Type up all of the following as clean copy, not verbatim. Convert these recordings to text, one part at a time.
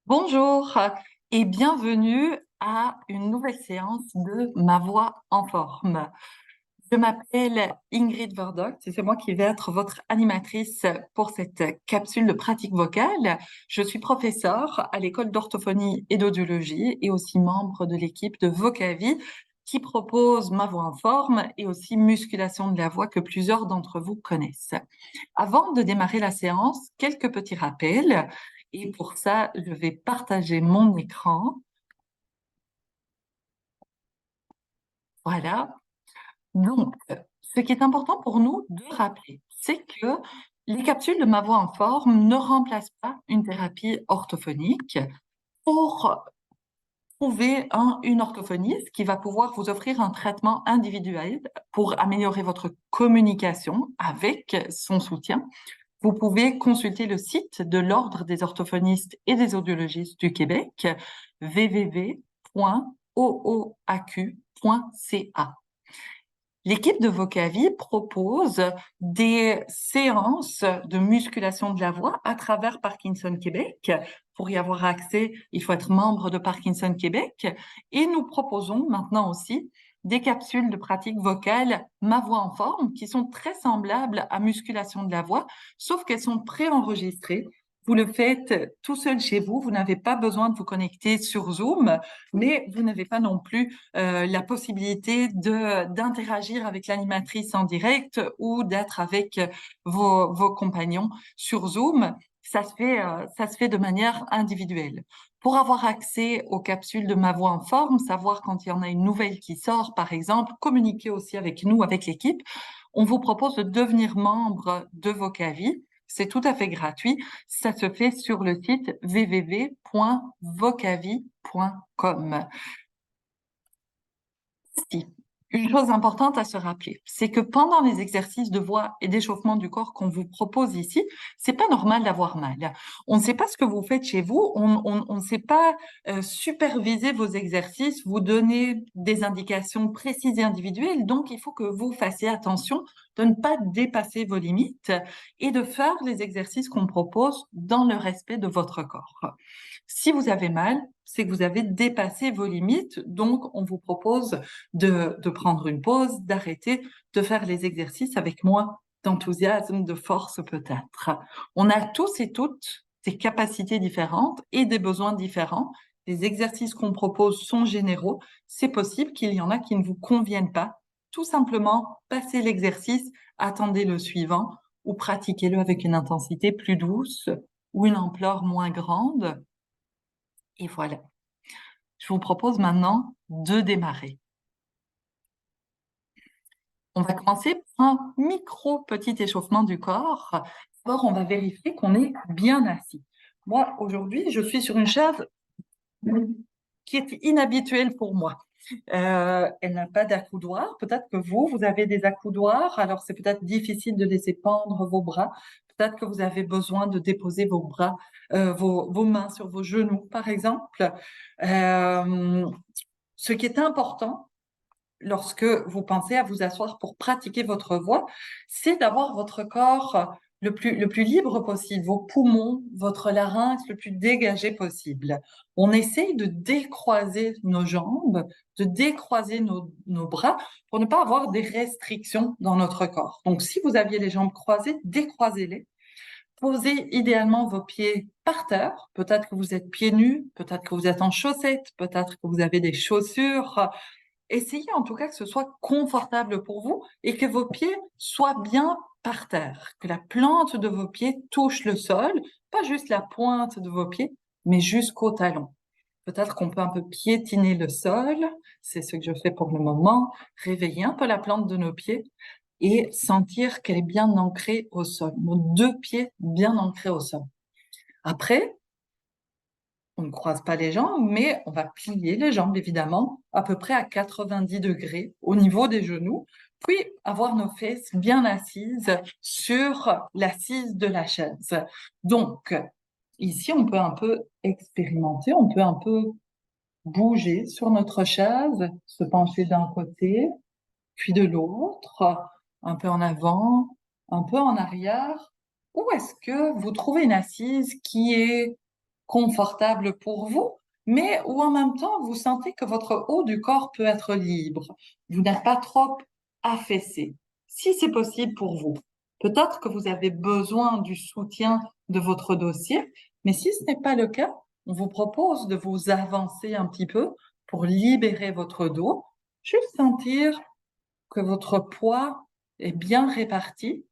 Bonjour et bienvenue à une nouvelle séance de Ma voix en forme. Je m'appelle Ingrid Verdogt et c'est moi qui vais être votre animatrice pour cette capsule de pratique vocale. Je suis professeure à l'école d'orthophonie et d'audiologie et aussi membre de l'équipe de Vocavie qui propose Ma voix en forme et aussi musculation de la voix que plusieurs d'entre vous connaissent. Avant de démarrer la séance, quelques petits rappels. Et pour ça, je vais partager mon écran. Voilà. Donc, ce qui est important pour nous de rappeler, c'est que les capsules de Ma voix en forme ne remplacent pas une thérapie orthophonique. Pour trouver une orthophoniste qui va pouvoir vous offrir un traitement individuel pour améliorer votre communication avec son soutien, vous pouvez consulter le site de l'Ordre des orthophonistes et des audiologistes du Québec, www.ooaq.ca. L'équipe de Vocavie propose des séances de musculation de la voix à travers Parkinson Québec. Pour y avoir accès, il faut être membre de Parkinson Québec. Et nous proposons maintenant aussi des capsules de pratique vocale Ma voix en forme qui sont très semblables à musculation de la voix, sauf qu'elles sont préenregistrées. Vous le faites tout seul chez vous, vous n'avez pas besoin de vous connecter sur Zoom, mais vous n'avez pas non plus la possibilité d'interagir avec l'animatrice en direct ou d'être avec vos compagnons sur Zoom. Ça se fait de manière individuelle. Pour avoir accès aux capsules de Ma voix en forme, savoir quand il y en a une nouvelle qui sort, par exemple, communiquer aussi avec nous, avec l'équipe, on vous propose de devenir membre de Vocavie. C'est tout à fait gratuit. Ça se fait sur le site www.vocavie.com. Si. Une chose importante à se rappeler, c'est que pendant les exercices de voix et d'échauffement du corps qu'on vous propose ici, c'est pas normal d'avoir mal. On ne sait pas ce que vous faites chez vous, on ne sait pas superviser vos exercices, vous donner des indications précises et individuelles, donc il faut que vous fassiez attention de ne pas dépasser vos limites et de faire les exercices qu'on propose dans le respect de votre corps. Si vous avez mal, c'est que vous avez dépassé vos limites, donc on vous propose de prendre une pause, d'arrêter, de faire les exercices avec moins d'enthousiasme, de force peut-être. On a tous et toutes des capacités différentes et des besoins différents. Les exercices qu'on propose sont généraux. C'est possible qu'il y en a qui ne vous conviennent pas. Tout simplement, passez l'exercice, attendez le suivant ou pratiquez-le avec une intensité plus douce ou une ampleur moins grande. Et voilà. Je vous propose maintenant de démarrer. On va commencer par un petit échauffement du corps. D'abord, on va vérifier qu'on est bien assis. Moi, aujourd'hui, je suis sur une chaise qui est inhabituelle pour moi. Elle n'a pas d'accoudoir. Peut-être que vous avez des accoudoirs. Alors, c'est peut-être difficile de laisser pendre vos bras. Peut-être que vous avez besoin de déposer vos bras, vos mains sur vos genoux, par exemple. Ce qui est important, lorsque vous pensez à vous asseoir pour pratiquer votre voix, c'est d'avoir votre corps le plus libre possible, vos poumons, votre larynx le plus dégagé possible. On essaye de décroiser nos jambes, de décroiser nos bras pour ne pas avoir des restrictions dans notre corps. Donc, si vous aviez les jambes croisées, décroisez-les. Posez idéalement vos pieds par terre. Peut-être que vous êtes pieds nus, peut-être que vous êtes en chaussettes, peut-être que vous avez des chaussures. Essayez en tout cas que ce soit confortable pour vous et que vos pieds soient bien par terre, que la plante de vos pieds touche le sol, pas juste la pointe de vos pieds, mais jusqu'au talon. Peut-être qu'on peut un peu piétiner le sol, c'est ce que je fais pour le moment, réveiller un peu la plante de nos pieds et sentir qu'elle est bien ancrée au sol, nos deux pieds bien ancrés au sol. Après, on ne croise pas les jambes, mais on va plier les jambes, évidemment, à peu près à 90 degrés au niveau des genoux, puis avoir nos fesses bien assises sur l'assise de la chaise. Donc, ici, on peut un peu expérimenter, on peut un peu bouger sur notre chaise, se pencher d'un côté, puis de l'autre, un peu en avant, un peu en arrière. Ou est-ce que vous trouvez une assise qui est confortable pour vous, mais où en même temps vous sentez que votre haut du corps peut être libre. Vous n'êtes pas trop affaissé. Si c'est possible pour vous, peut-être que vous avez besoin du soutien de votre dossier, mais si ce n'est pas le cas, on vous propose de vous avancer un petit peu pour libérer votre dos, juste sentir que votre poids est bien réparti,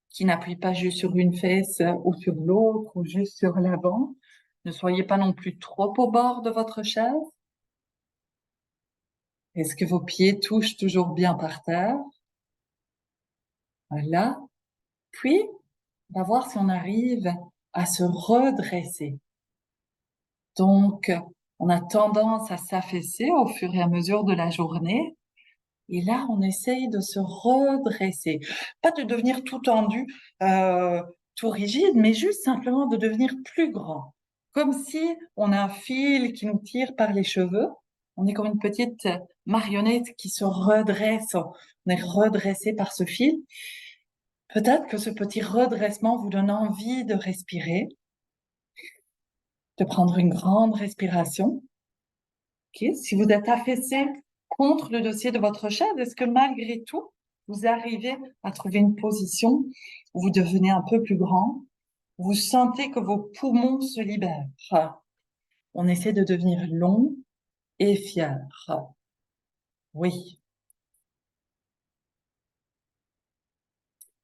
qui n'appuie pas juste sur une fesse ou sur l'autre ou juste sur l'avant. Ne soyez pas non plus trop au bord de votre chaise. Est-ce que vos pieds touchent toujours bien par terre? Voilà. Puis, on va voir si on arrive à se redresser. Donc, on a tendance à s'affaisser au fur et à mesure de la journée. Et là, on essaye de se redresser. Pas de devenir tout tendu, tout rigide, mais juste simplement de devenir plus grand. Comme si on a un fil qui nous tire par les cheveux. On est comme une petite marionnette qui se redresse. On est redressé par ce fil. Peut-être que ce petit redressement vous donne envie de respirer, de prendre une grande respiration. Ok. Si vous êtes affaissé contre le dossier de votre chaise, est-ce que malgré tout, vous arrivez à trouver une position où vous devenez un peu plus grand, vous sentez que vos poumons se libèrent? On essaie de devenir long et fier. Oui.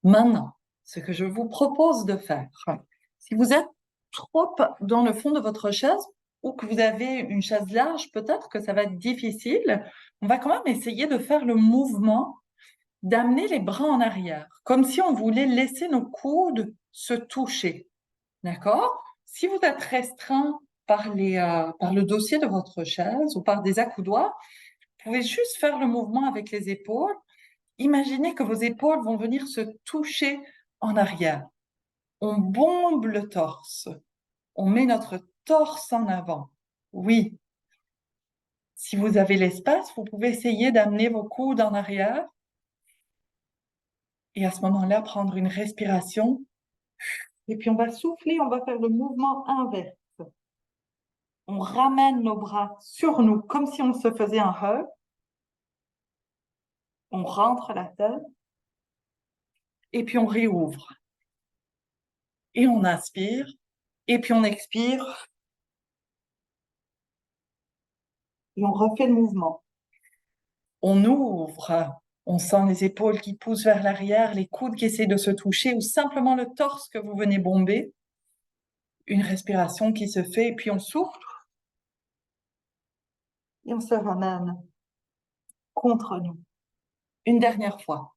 Maintenant, ce que je vous propose de faire, si vous êtes trop dans le fond de votre chaise ou que vous avez une chaise large, peut-être que ça va être difficile. On va quand même essayer de faire le mouvement d'amener les bras en arrière, comme si on voulait laisser nos coudes se toucher. D'accord? Si vous êtes restreint par le dossier de votre chaise ou par des accoudoirs, vous pouvez juste faire le mouvement avec les épaules. Imaginez que vos épaules vont venir se toucher en arrière. On bombe le torse. On met notre torse en avant. Oui. Si vous avez l'espace, vous pouvez essayer d'amener vos coudes en arrière et à ce moment-là, prendre une respiration. Et puis on va souffler, on va faire le mouvement inverse. On ramène nos bras sur nous comme si on se faisait un hug. On rentre la tête et puis on réouvre. Et on inspire et puis on expire et on refait le mouvement. On ouvre, on sent les épaules qui poussent vers l'arrière, les coudes qui essaient de se toucher ou simplement le torse que vous venez bomber. Une respiration qui se fait et puis on souffle et on se ramène contre nous. Une dernière fois.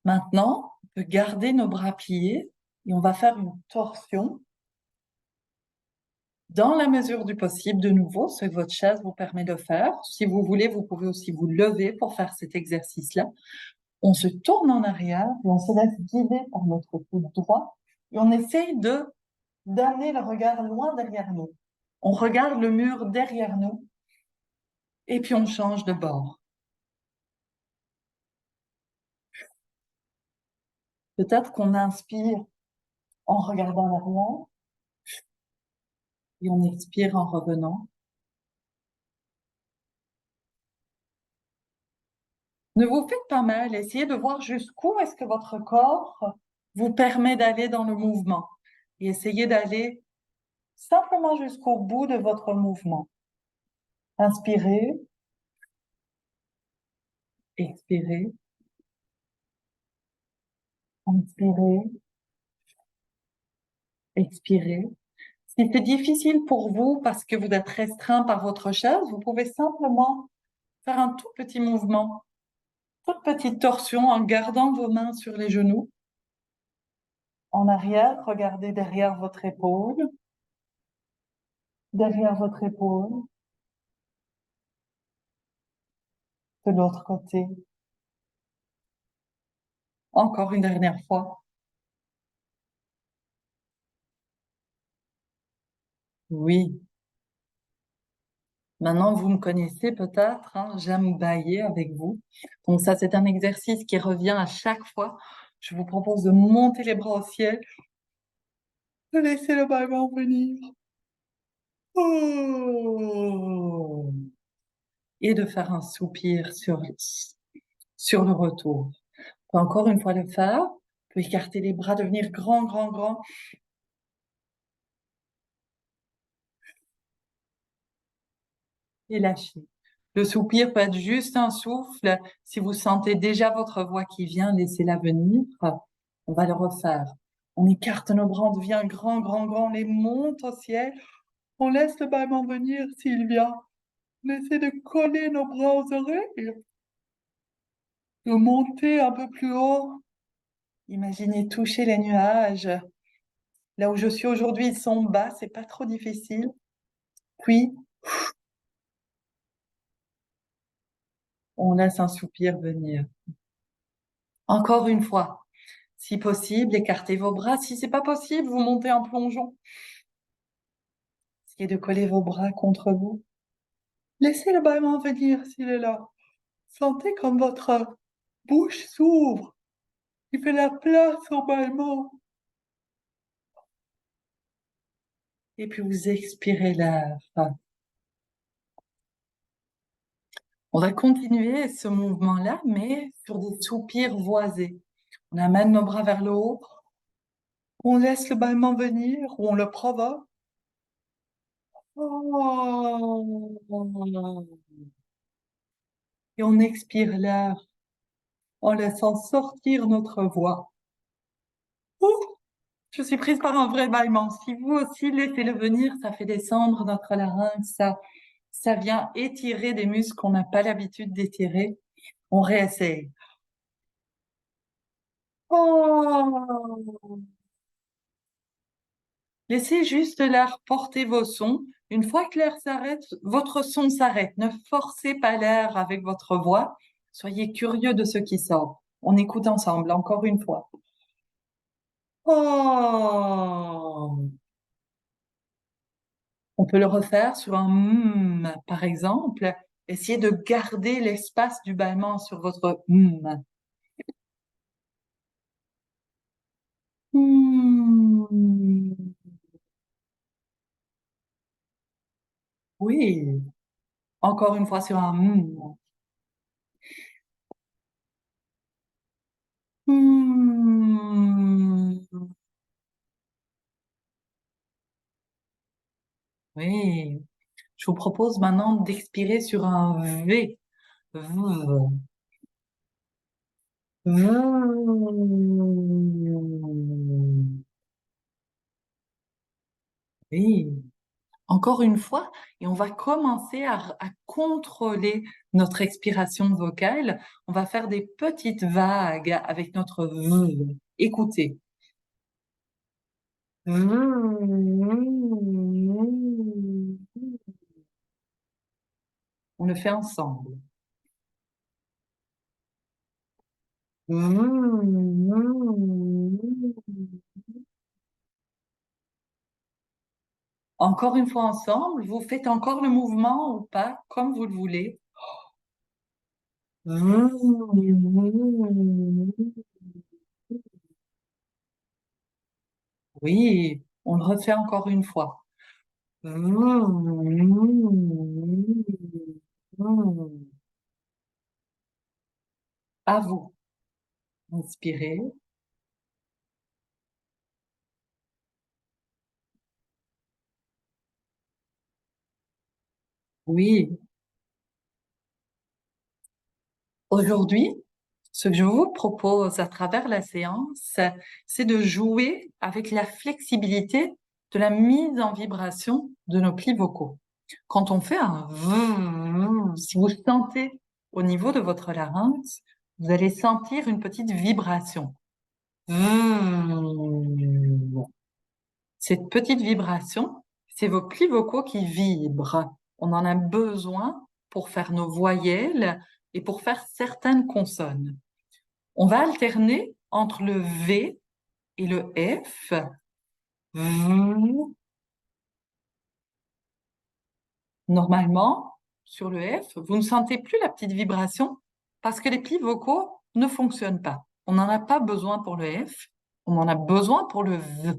Maintenant, on peut garder nos bras pliés et on va faire une torsion dans la mesure du possible, de nouveau, ce que votre chaise vous permet de faire. Si vous voulez, vous pouvez aussi vous lever pour faire cet exercice-là. On se tourne en arrière et on se laisse guider par notre coude droit et on essaye d'amener le regard loin derrière nous. On regarde le mur derrière nous et puis on change de bord. Peut-être qu'on inspire en regardant l'arrière et on expire en revenant. Ne vous faites pas mal, essayez de voir jusqu'où est-ce que votre corps vous permet d'aller dans le mouvement et essayez d'aller simplement jusqu'au bout de votre mouvement. Inspirez, expirez, inspirez, expirez. Si c'est difficile pour vous parce que vous êtes restreint par votre chaise, vous pouvez simplement faire un tout petit mouvement, toute petite torsion en gardant vos mains sur les genoux. En arrière, regardez derrière votre épaule, derrière votre épaule, de l'autre côté. Encore une dernière fois. Oui, Maintenant, vous me connaissez peut-être, hein, j'aime bâiller avec vous. Donc ça, c'est un exercice qui revient à chaque fois. Je vous propose de monter les bras au ciel, de laisser le bâillement venir. Oh, et de faire un soupir sur le retour. On peut encore une fois le faire. On peut écarter les bras, devenir grand, grand, grand. Et lâcher. Le soupir peut être juste un souffle. Si vous sentez déjà votre voix qui vient, laissez-la venir. On va le refaire. On écarte nos bras, on devient grand, grand, grand, on les monte au ciel. On laisse le bâillement venir s'il vient. On essaie de coller nos bras aux oreilles, de monter un peu plus haut. Imaginez toucher les nuages. Là où je suis aujourd'hui, ils sont bas, c'est pas trop difficile. Puis, on laisse un soupir venir. Encore une fois. Si possible, écartez vos bras. Si c'est pas possible, vous montez en plongeon. Essayez de coller vos bras contre vous. Laissez le bâillement venir s'il est là. Sentez comme votre bouche s'ouvre. Il fait la place au bâillement. Et puis vous expirez l'air. On va continuer ce mouvement-là, mais sur des soupirs voisés. On amène nos bras vers le haut. On laisse le bâillement venir ou on le provoque. Oh. Et on expire l'air en laissant sortir notre voix. Ouh, je suis prise par un vrai bâillement. Si vous aussi laissez-le venir, ça fait descendre notre larynx, ça vient étirer des muscles qu'on n'a pas l'habitude d'étirer. On réessaye. Oh. Laissez juste l'air porter vos sons. Une fois que l'air s'arrête, votre son s'arrête. Ne forcez pas l'air avec votre voix. Soyez curieux de ce qui sort. On écoute ensemble, encore une fois. Oh. On peut le refaire sur un par exemple. Essayez de garder l'espace du bâillement sur votre Hmm. Oui. Encore une fois sur un Hmm. Oui. Je vous propose maintenant d'expirer sur un V. V. Oui. Encore une fois, et on va commencer à contrôler notre expiration vocale. On va faire des petites vagues avec notre V. Écoutez. On le fait ensemble. Encore une fois ensemble, vous faites encore le mouvement ou pas, comme vous le voulez. Oui, on le refait encore une fois. À vous. Inspirez. Oui. Aujourd'hui, ce que je vous propose à travers la séance, c'est de jouer avec la flexibilité de la mise en vibration de nos plis vocaux. Quand on fait un si vous sentez au niveau de votre larynx, vous allez sentir une petite vibration. Cette petite vibration, c'est vos plis vocaux qui vibrent. On en a besoin pour faire nos voyelles et pour faire certaines consonnes. On va alterner entre le V et le F. Normalement, sur le F, vous ne sentez plus la petite vibration parce que les plis vocaux ne fonctionnent pas. On n'en a pas besoin pour le F, on en a besoin pour le V.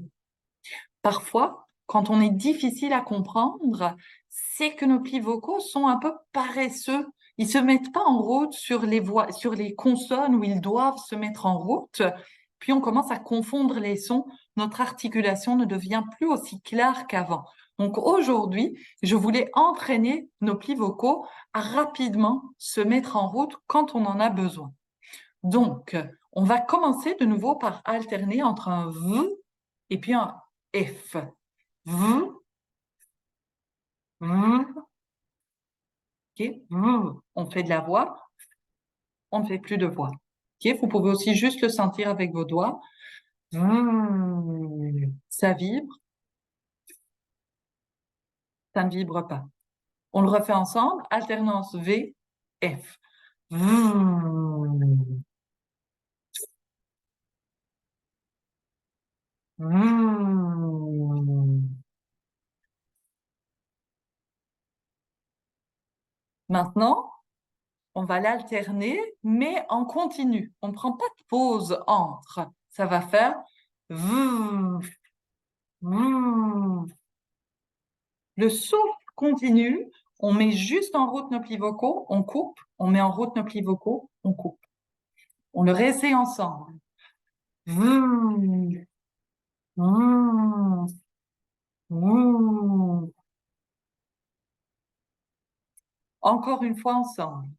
Parfois, quand on est difficile à comprendre, c'est que nos plis vocaux sont un peu paresseux. Ils se mettent pas en route sur les voix, sur les consonnes où ils doivent se mettre en route. Puis on commence à confondre les sons. Notre articulation ne devient plus aussi claire qu'avant. Donc aujourd'hui, je voulais entraîner nos plis vocaux à rapidement se mettre en route quand on en a besoin. Donc, on va commencer de nouveau par alterner entre un V et puis un F. V, V, ok, V. On fait de la voix, on ne fait plus de voix. Ok, vous pouvez aussi juste le sentir avec vos doigts. V, ça vibre, ça ne vibre pas. On le refait ensemble, alternance V, F. V, V. Maintenant, on va l'alterner, mais en continu. On ne prend pas de pause entre. Ça va faire V, V. Le souffle continue. On met juste en route nos plis vocaux, on coupe. On met en route nos plis vocaux, on coupe. On le réessaye ensemble. V, V, V. Encore une fois ensemble.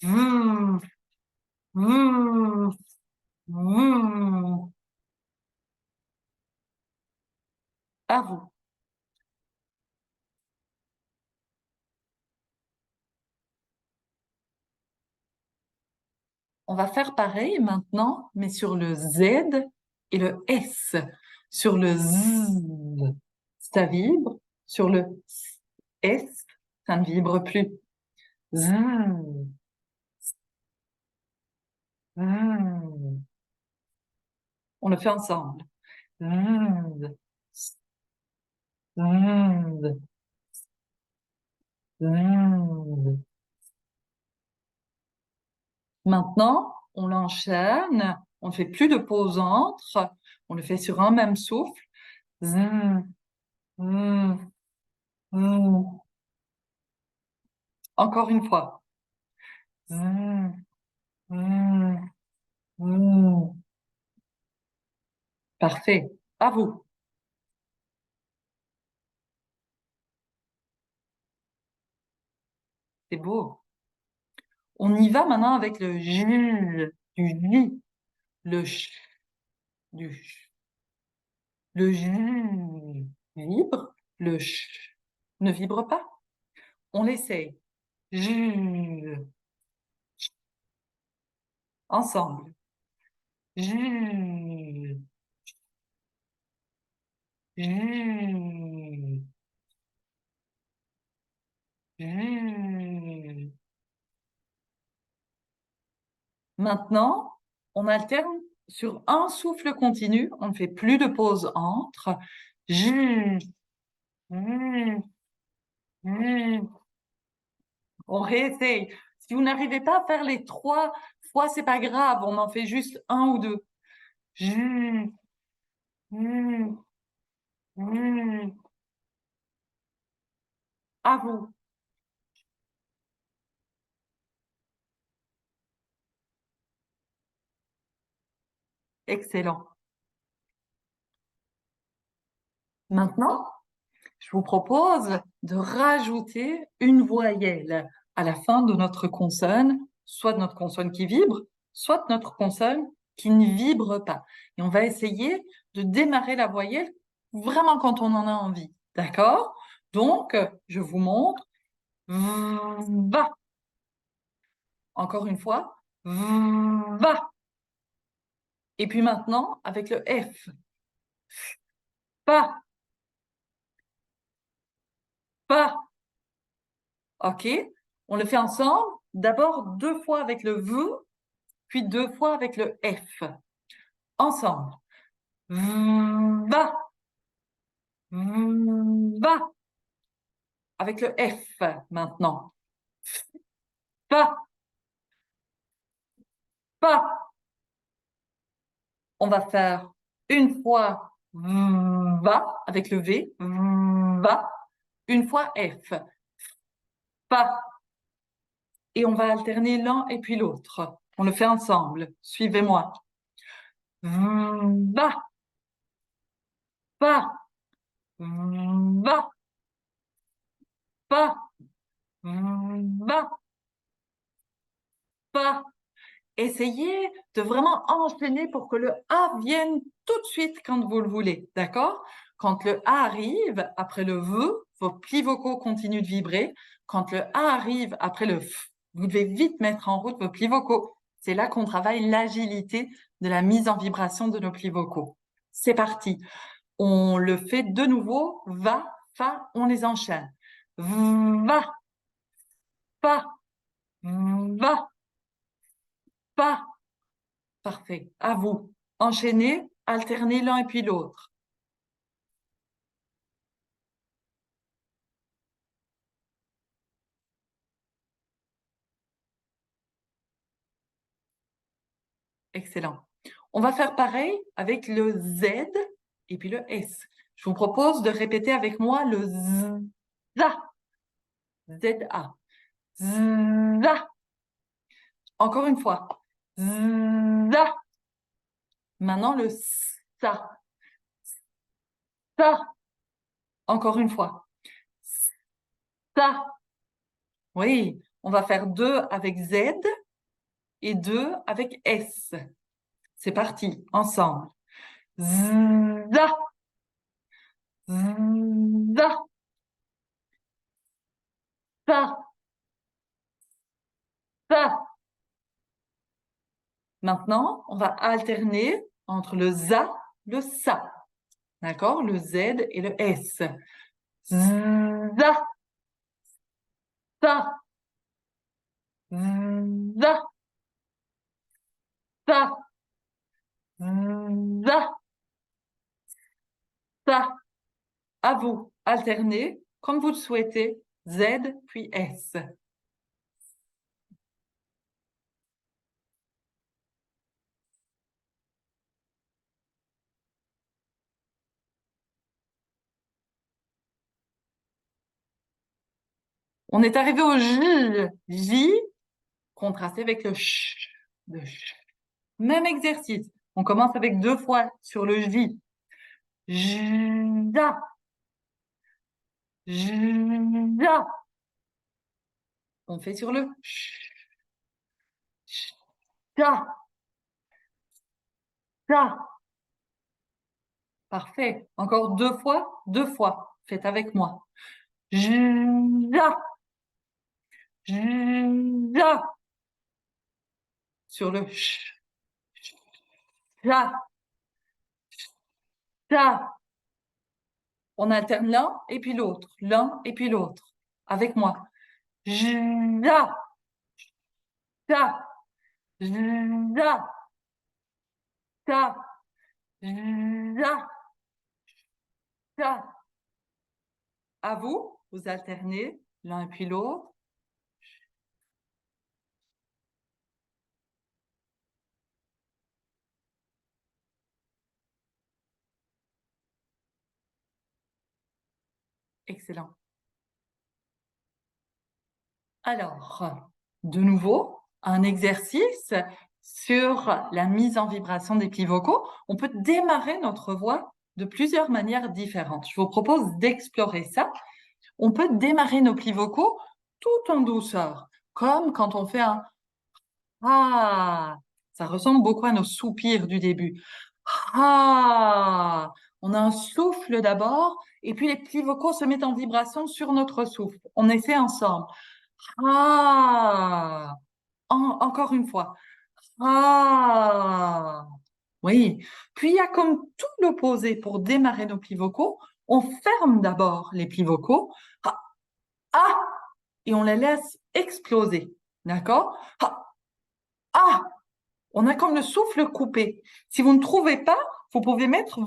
V, V, V. À vous. On va faire pareil maintenant, mais sur le Z et le S. Sur le Z, ça vibre. Sur le S, ça ne vibre plus. Z, Z. On le fait ensemble. Z, Z, Z. Maintenant, on l'enchaîne. On ne fait plus de pause entre. On le fait sur un même souffle. Z, Z, Z. Encore une fois. Z, Z, Z. Parfait. À vous. C'est beau. On y va maintenant avec le J, du J, le ch, du ch. Le J vibre, le ch ne vibre pas. On l'essaye. J, ensemble. J, J, J. Maintenant, on alterne sur un souffle continu. On ne fait plus de pause entre. J, J, J. On réessaye. Si vous n'arrivez pas à faire les 3 fois, c'est pas grave. On en fait juste un ou deux. J, J, J. À vous. Excellent. Maintenant, je vous propose de rajouter une voyelle à la fin de notre consonne, soit de notre consonne qui vibre, soit de notre consonne qui ne vibre pas. Et on va essayer de démarrer la voyelle vraiment quand on en a envie. D'accord? Donc, je vous montre. Va. Encore une fois. Va. Et puis maintenant, avec le F. Pas. Pas. OK? On le fait ensemble. D'abord 2 fois avec le V, puis 2 fois avec le F. Ensemble. Va. Va. avec le F maintenant. Fa, fa. On va faire une fois va avec le V, va, une fois F, fa. Et on va alterner l'un et puis l'autre. On le fait ensemble. Suivez-moi. Va, va, va, va, va, va. Essayez de vraiment enchaîner pour que le A vienne tout de suite quand vous le voulez, d'accord? Quand le A arrive, après le V, vos plis vocaux continuent de vibrer. Quand le A arrive, après le F, vous devez vite mettre en route vos plis vocaux. C'est là qu'on travaille l'agilité de la mise en vibration de nos plis vocaux. C'est parti. On le fait de nouveau. Va, fa, on les enchaîne. Va, fa, va, fa. Parfait. À vous. Enchaînez, alternez l'un et puis l'autre. Excellent. On va faire pareil avec le Z et puis le S. Je vous propose de répéter avec moi le Z, Z-A. Z-A. Encore une fois. Z-A. Maintenant le SA. SA. Encore une fois. SA. Oui, on va faire deux avec Z et deux avec S. C'est parti, ensemble. Z-A. Z-A. Ça, ça. Maintenant, on va alterner entre le ZA, le SA. D'accord? Le Z et le S. ZA, ça, ZA, ça, ZA, ça. À vous, alternez comme vous le souhaitez. Z puis S. On est arrivé au J. J, contrasté avec le ch. Le ch. Même exercice. On commence avec deux fois sur le J. Ja, ja. On fait sur le ja, ja. Parfait. Encore deux fois, deux fois. Faites avec moi. Ja, ja. Sur le ja, ja. On alterne l'un et puis l'autre, l'un et puis l'autre. Avec moi. Ja, ja, ja, ja, ja, ja. À vous, vous alternez l'un et puis l'autre. Excellent. Alors, de nouveau, un exercice sur la mise en vibration des plis vocaux. On peut démarrer notre voix de plusieurs manières différentes. Je vous propose d'explorer ça. On peut démarrer nos plis vocaux tout en douceur, comme quand on fait un ah. Ça ressemble beaucoup à nos soupirs du début. Ah. On a un souffle d'abord, et puis les plis vocaux se mettent en vibration sur notre souffle. On essaie ensemble. Ah. Encore une fois. Ah. Oui. Puis il y a comme tout l'opposé pour démarrer nos plis vocaux. On ferme d'abord les plis vocaux. Ah. Ah. Et on les laisse exploser. D'accord? Ah. Ah. On a comme le souffle coupé. Si vous ne trouvez pas, vous pouvez mettre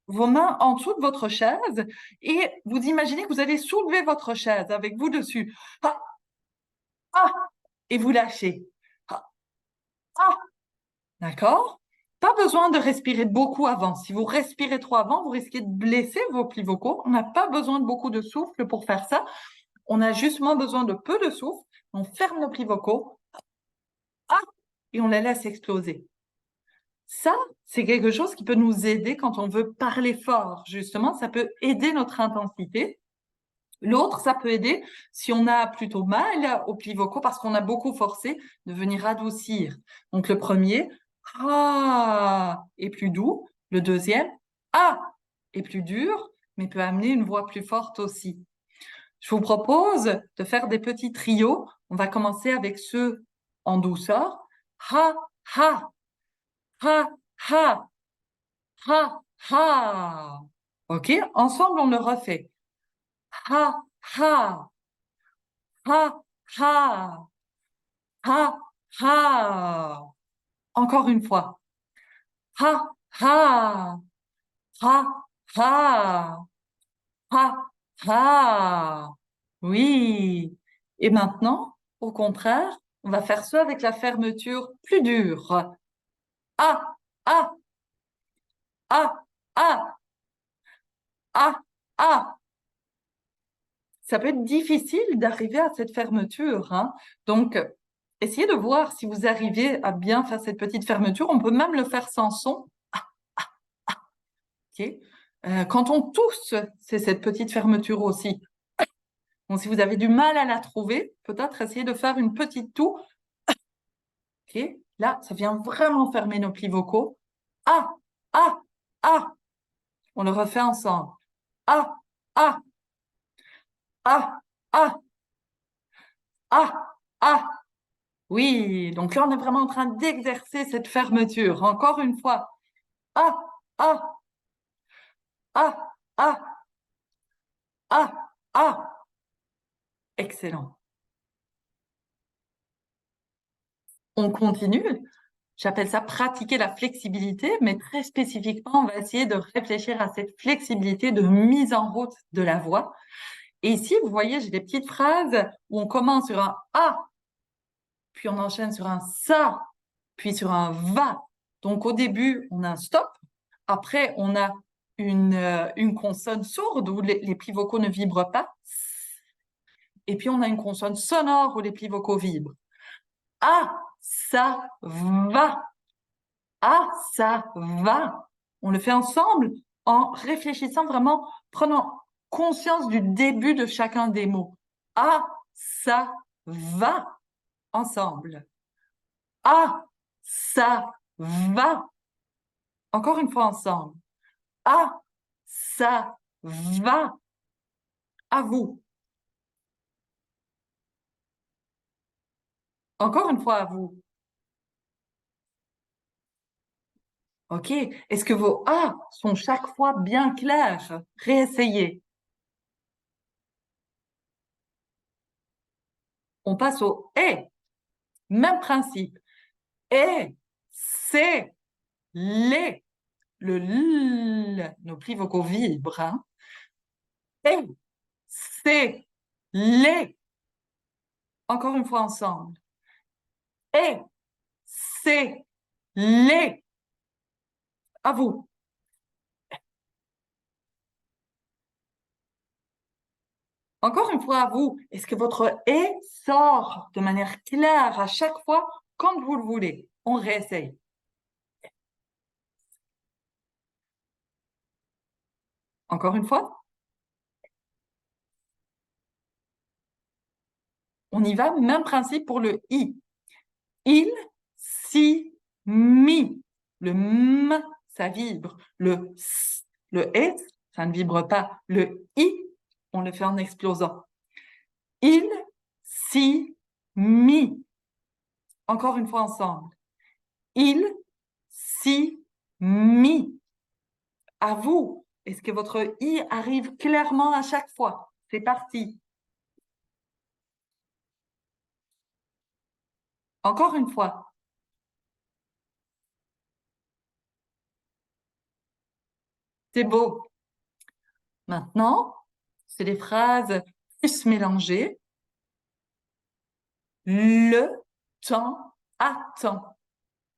vos mains en dessous de votre chaise et vous imaginez que vous allez soulever votre chaise avec vous dessus. Ah, ah, et vous lâchez. Ah, ah, d'accord? Pas besoin de respirer beaucoup avant. Si vous respirez trop avant, vous risquez de blesser vos plis vocaux. On n'a pas besoin de beaucoup de souffle pour faire ça. On a justement besoin de peu de souffle. On ferme nos plis vocaux. Ah, et on les laisse exploser. Ça, c'est quelque chose qui peut nous aider quand on veut parler fort. Justement, ça peut aider notre intensité. L'autre, ça peut aider si on a plutôt mal aux plis vocaux parce qu'on a beaucoup forcé de venir adoucir. Donc le premier, ah, est plus doux. Le deuxième, ah, est plus dur, mais peut amener une voix plus forte aussi. Je vous propose de faire des petits trios. On va commencer avec ceux en douceur. Ha, ha, ha, ha, ha, ha. OK? Ensemble, on le refait. Ha, ha, ha, ha, ha, ha. Encore une fois. Ha, ha, ha, ha, ha, ha. Oui. Et maintenant, au contraire, on va faire ça avec la fermeture plus dure. Ah, ah, ah, ah, ah, ah. Ça peut être difficile d'arriver à cette fermeture, hein. Donc, essayez de voir si vous arrivez à bien faire cette petite fermeture. On peut même le faire sans son. Ok. Quand on tousse, c'est cette petite fermeture aussi. Donc, si vous avez du mal à la trouver, peut-être essayer de faire une petite toux. Ok. Là, ça vient vraiment fermer nos plis vocaux. Ah, ah, ah. On le refait ensemble. Ah, ah, ah, ah, ah, ah. Oui, donc là, on est vraiment en train d'exercer cette fermeture. Encore une fois. Ah, ah, ah, ah, ah, ah. Excellent. On continue. J'appelle ça pratiquer la flexibilité, mais très spécifiquement, on va essayer de réfléchir à cette flexibilité de mise en route de la voix. Et ici, vous voyez, j'ai des petites phrases où on commence sur un A, puis on enchaîne sur un ça, puis sur un va. Donc au début, on a un stop. Après, on a une consonne sourde où les plis vocaux ne vibrent pas. Et puis, on a une consonne sonore où les plis vocaux vibrent. Ah, ça va. Ah, ça va. On le fait ensemble en réfléchissant vraiment, prenant conscience du début de chacun des mots. Ah, ça va. Ensemble. Ah, ça va. Encore une fois ensemble. Ah, ça va. À vous. Encore une fois à vous. OK? Est-ce que vos A sont chaque fois bien clairs? Réessayez. On passe au et. Même principe. Et, c'est, les. Le l, nos plis vocaux vibrent. Hein? Et, c'est, les. Encore une fois ensemble. Et, c'est, les. À vous. Encore une fois à vous. Est-ce que votre et sort de manière claire à chaque fois quand vous le voulez? On réessaye. Encore une fois. On y va, même principe pour le i. Il, si, mi. Le m, ça vibre. Le s, le s, ça ne vibre pas. Le i, on le fait en explosant. Il, si, mi. Encore une fois ensemble. Il, si, mi. À vous. Est-ce que votre i arrive clairement à chaque fois? C'est parti. Encore une fois. C'est beau. Maintenant, c'est des phrases plus mélangées. Le temps attend.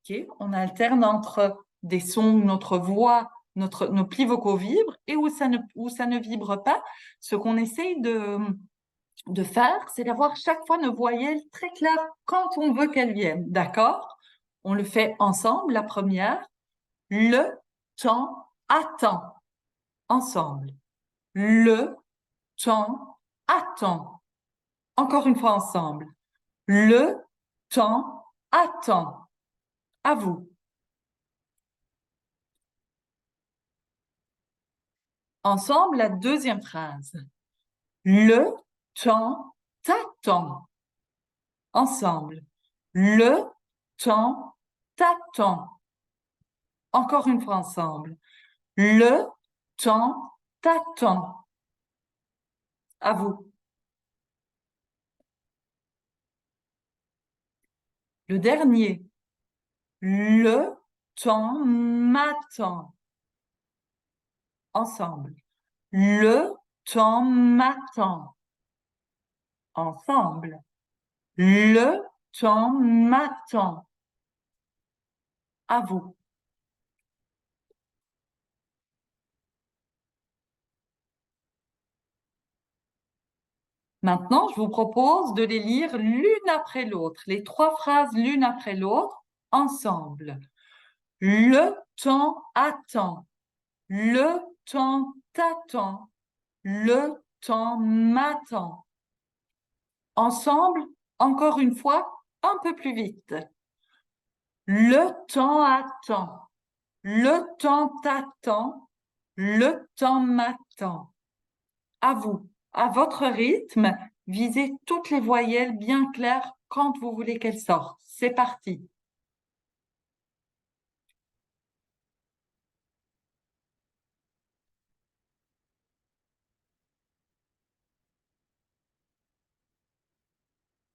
Ok. On alterne entre des sons où notre voix, nos plis vocaux vibrent et où ça ne vibre pas. Ce qu'on essaye de faire, c'est d'avoir chaque fois nos voyelles très claires quand on veut qu'elles viennent. D'accord? On le fait ensemble. La première, le temps attend. Ensemble. Le temps attend. Encore une fois ensemble. Le temps attend. À vous. Ensemble, la deuxième phrase. Le temps t'attend. Ensemble. Le temps t'attend. Encore une fois ensemble. Le temps t'attend. À vous. Le dernier. Le temps m'attend. Ensemble. Le temps m'attend. Ensemble. Le temps m'attend. À vous. Maintenant, je vous propose de les lire l'une après l'autre, les trois phrases l'une après l'autre, ensemble. Le temps attend. Le temps t'attend. Le temps m'attend. Ensemble, encore une fois, un peu plus vite. Le temps attend. Le temps t'attend. Le temps m'attend. À vous, à votre rythme, visez toutes les voyelles bien claires quand vous voulez qu'elles sortent. C'est parti.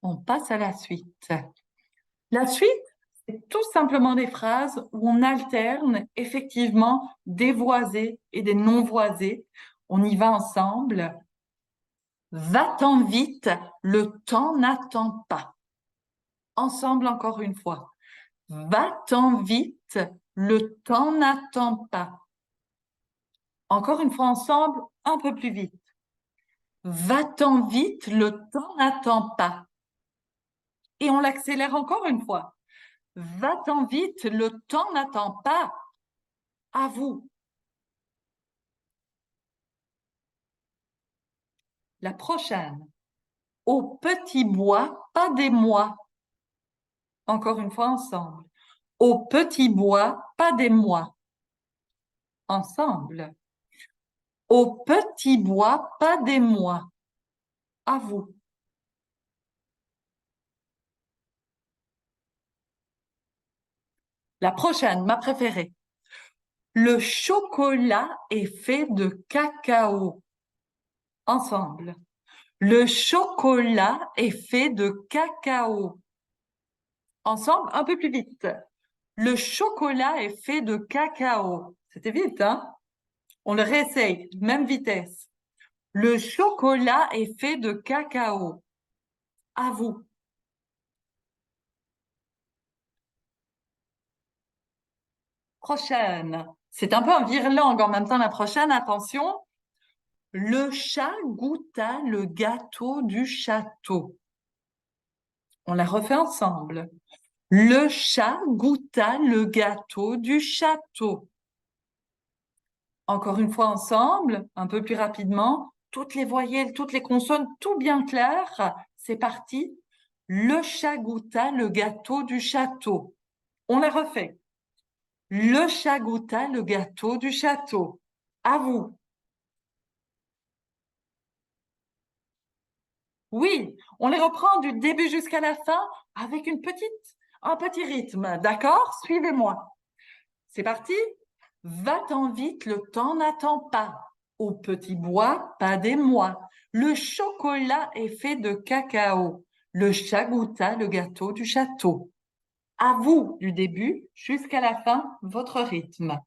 On passe à la suite. La suite, c'est tout simplement des phrases où on alterne effectivement des voisés et des non-voisés. On y va ensemble. Va-t'en vite, le temps n'attend pas. Ensemble encore une fois. Va-t'en vite, le temps n'attend pas. Encore une fois ensemble, un peu plus vite. Va-t'en vite, le temps n'attend pas. Et on l'accélère encore une fois. Va-t'en vite, le temps n'attend pas. À vous. La prochaine. Au petit bois, pas des mois. Encore une fois ensemble. Au petit bois, pas des mois. Ensemble. Au petit bois, pas des mois. À vous. La prochaine, ma préférée. Le chocolat est fait de cacao. Ensemble. Le chocolat est fait de cacao. Ensemble, un peu plus vite. Le chocolat est fait de cacao. C'était vite, hein? On le réessaye, même vitesse. Le chocolat est fait de cacao. À vous. Prochaine. C'est un peu un virelangue en même temps la prochaine. Attention. Le chat goûta le gâteau du château. On la refait ensemble. Le chat goûta le gâteau du château. Encore une fois ensemble, un peu plus rapidement, toutes les voyelles, toutes les consonnes, tout bien clair. C'est parti. Le chat goûta le gâteau du château. On la refait. Le chat goûta le gâteau du château. À vous. Oui, on les reprend du début jusqu'à la fin avec un petit rythme. D'accord? Suivez-moi. C'est parti? Va-t'en vite, le temps n'attend pas. Au petit bois, pas des mois. Le chocolat est fait de cacao. Le chat goûta le gâteau du château. À vous, du début jusqu'à la fin, votre rythme.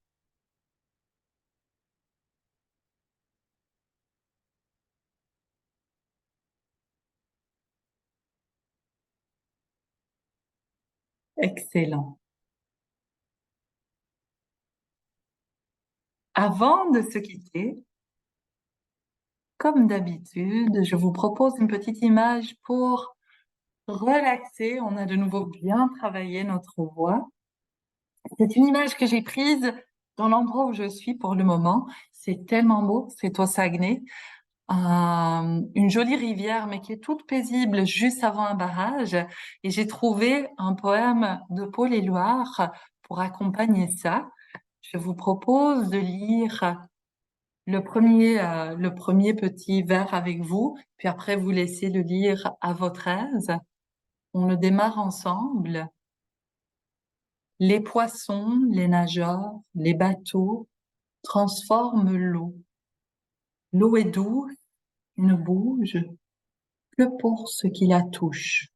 Excellent. Avant de se quitter, comme d'habitude, je vous propose une petite image pour relaxer. On a de nouveau bien travaillé notre voix. C'est une image que j'ai prise dans l'endroit où je suis pour le moment. C'est tellement beau, c'est au Saguenay. Une jolie rivière, mais qui est toute paisible juste avant un barrage. Et j'ai trouvé un poème de Paul Éluard pour accompagner ça. Je vous propose de lire le premier petit vers avec vous, puis après vous laissez le lire à votre aise. On le démarre ensemble. Les poissons, les nageurs, les bateaux transforment l'eau. L'eau est douce, ne bouge que pour ce qui la touche.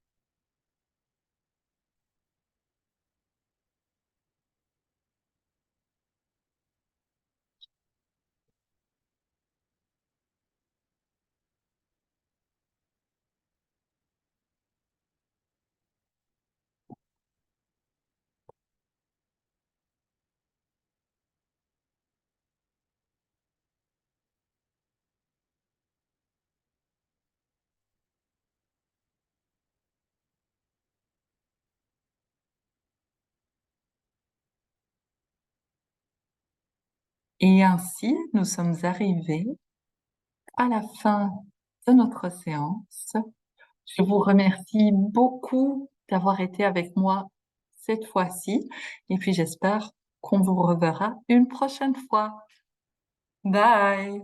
Et ainsi, nous sommes arrivés à la fin de notre séance. Je vous remercie beaucoup d'avoir été avec moi cette fois-ci et puis j'espère qu'on vous reverra une prochaine fois. Bye!